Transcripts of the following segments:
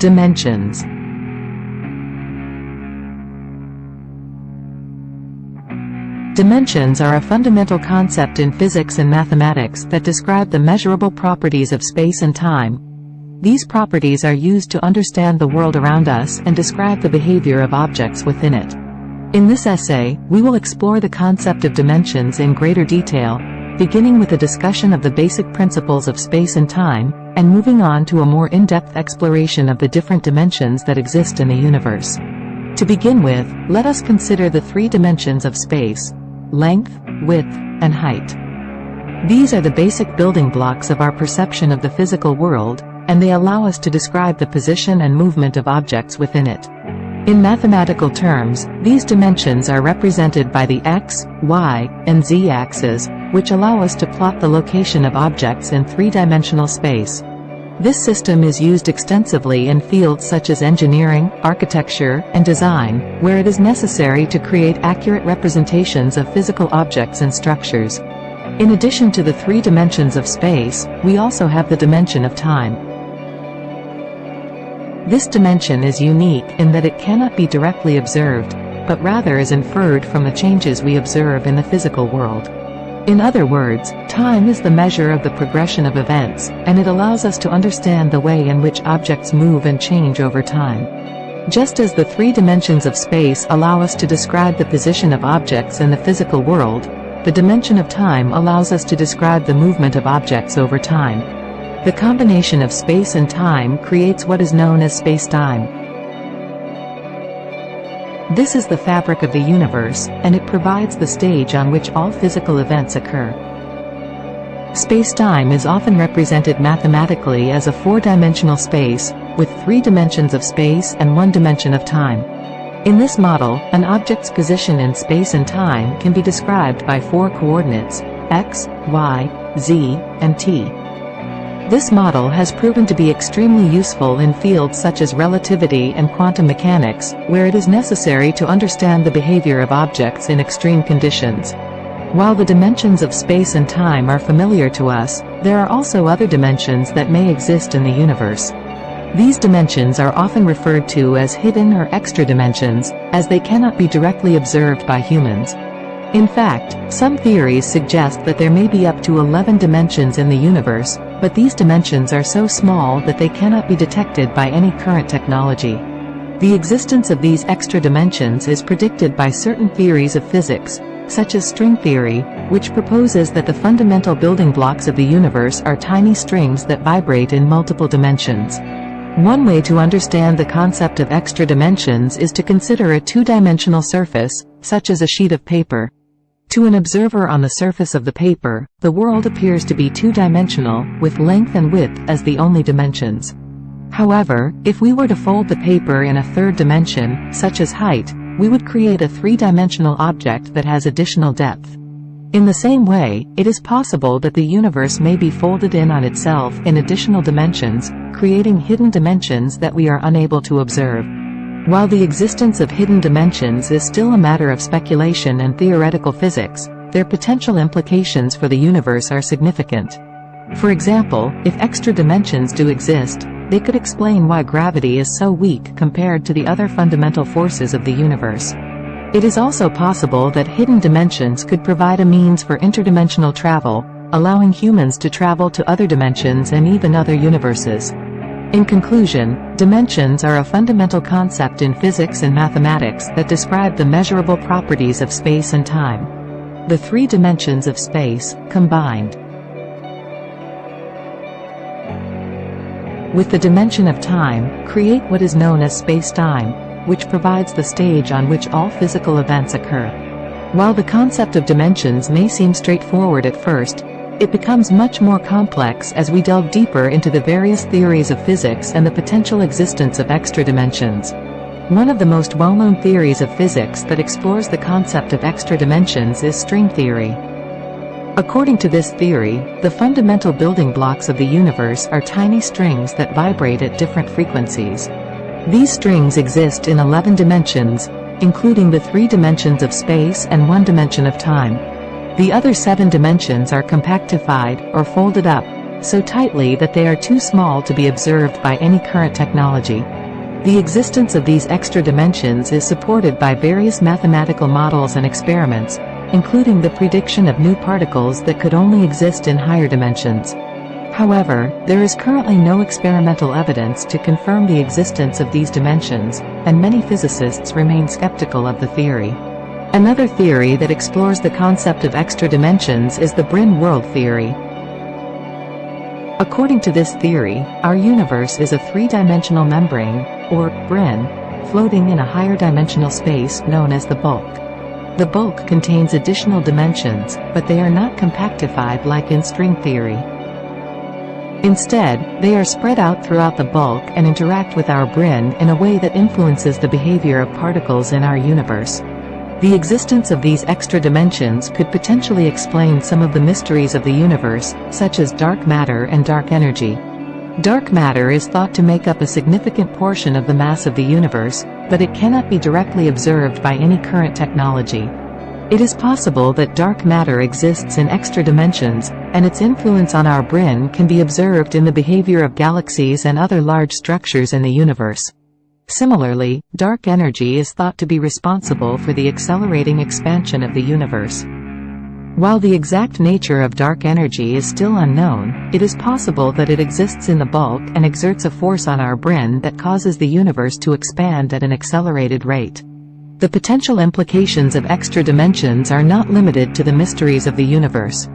Dimensions. Dimensions are a fundamental concept in physics and mathematics that describe the measurable properties of space and time. These properties are used to understand the world around us and describe the behavior of objects within it. In this essay, we will explore the concept of dimensions in greater detail, beginning with a discussion of the basic principles of space and time, and moving on to a more in-depth exploration of the different dimensions that exist in the universe. To begin with, let us consider the three dimensions of space: length, width, and height. These are the basic building blocks of our perception of the physical world, and they allow us to describe the position and movement of objects within it. In mathematical terms, these dimensions are represented by the x, y, and z axes, which allow us to plot the location of objects in three-dimensional space. This system is used extensively in fields such as engineering, architecture, and design, where it is necessary to create accurate representations of physical objects and structures. In addition to the three dimensions of space, we also have the dimension of time. This dimension is unique in that it cannot be directly observed, but rather is inferred from the changes we observe in the physical world. In other words, time is the measure of the progression of events, and it allows us to understand the way in which objects move and change over time. Just as the three dimensions of space allow us to describe the position of objects in the physical world, the dimension of time allows us to describe the movement of objects over time. The combination of space and time creates what is known as space-time. This is the fabric of the universe, and it provides the stage on which all physical events occur. Space-time is often represented mathematically as a four-dimensional space, with three dimensions of space and one dimension of time. In this model, an object's position in space and time can be described by four coordinates: x, y, z, and t. This model has proven to be extremely useful in fields such as relativity and quantum mechanics, where it is necessary to understand the behavior of objects in extreme conditions. While the dimensions of space and time are familiar to us, there are also other dimensions that may exist in the universe. These dimensions are often referred to as hidden or extra dimensions, as they cannot be directly observed by humans. In fact, some theories suggest that there may be up to 11 dimensions in the universe, but these dimensions are so small that they cannot be detected by any current technology. The existence of these extra dimensions is predicted by certain theories of physics, such as string theory, which proposes that the fundamental building blocks of the universe are tiny strings that vibrate in multiple dimensions. One way to understand the concept of extra dimensions is to consider a two-dimensional surface, such as a sheet of paper. To an observer on the surface of the paper, the world appears to be two-dimensional, with length and width as the only dimensions. However, if we were to fold the paper in a third dimension, such as height, we would create a three-dimensional object that has additional depth. In the same way, it is possible that the universe may be folded in on itself in additional dimensions, creating hidden dimensions that we are unable to observe. While the existence of hidden dimensions is still a matter of speculation and theoretical physics, their potential implications for the universe are significant. For example, if extra dimensions do exist, they could explain why gravity is so weak compared to the other fundamental forces of the universe. It is also possible that hidden dimensions could provide a means for interdimensional travel, allowing humans to travel to other dimensions and even other universes. In conclusion, dimensions are a fundamental concept in physics and mathematics that describe the measurable properties of space and time. The three dimensions of space, combined with the dimension of time, create what is known as space-time, which provides the stage on which all physical events occur. While the concept of dimensions may seem straightforward at first, it becomes much more complex as we delve deeper into the various theories of physics and the potential existence of extra dimensions. One of the most well-known theories of physics that explores the concept of extra dimensions is string theory. According to this theory, the fundamental building blocks of the universe are tiny strings that vibrate at different frequencies. These strings exist in 11 dimensions, including the three dimensions of space and one dimension of time. The other 7 dimensions are compactified, or folded up, so tightly that they are too small to be observed by any current technology. The existence of these extra dimensions is supported by various mathematical models and experiments, including the prediction of new particles that could only exist in higher dimensions. However, there is currently no experimental evidence to confirm the existence of these dimensions, and many physicists remain skeptical of the theory. Another theory that explores the concept of extra dimensions is the Brane world theory. According to this theory, our universe is a three-dimensional membrane, or brane, floating in a higher dimensional space known as the bulk. The bulk contains additional dimensions, but they are not compactified like in string theory. Instead, they are spread out throughout the bulk and interact with our brane in a way that influences the behavior of particles in our universe. The existence of these extra dimensions could potentially explain some of the mysteries of the universe, such as dark matter and dark energy. Dark matter is thought to make up a significant portion of the mass of the universe, but it cannot be directly observed by any current technology. It is possible that dark matter exists in extra dimensions, and its influence on our brane can be observed in the behavior of galaxies and other large structures in the universe. Similarly, dark energy is thought to be responsible for the accelerating expansion of the universe. While the exact nature of dark energy is still unknown, it is possible that it exists in the bulk and exerts a force on our brane that causes the universe to expand at an accelerated rate. The potential implications of extra dimensions are not limited to the mysteries of the universe.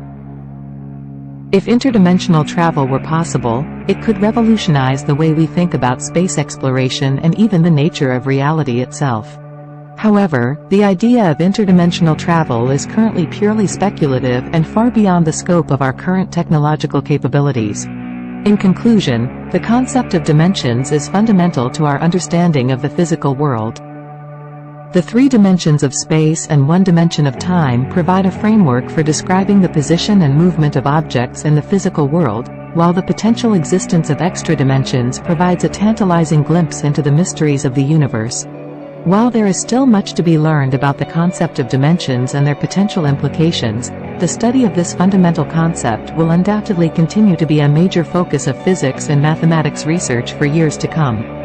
If interdimensional travel were possible, it could revolutionize the way we think about space exploration and even the nature of reality itself. However, the idea of interdimensional travel is currently purely speculative and far beyond the scope of our current technological capabilities. In conclusion, the concept of dimensions is fundamental to our understanding of the physical world. The three dimensions of space and one dimension of time provide a framework for describing the position and movement of objects in the physical world, while the potential existence of extra dimensions provides a tantalizing glimpse into the mysteries of the universe. While there is still much to be learned about the concept of dimensions and their potential implications, the study of this fundamental concept will undoubtedly continue to be a major focus of physics and mathematics research for years to come.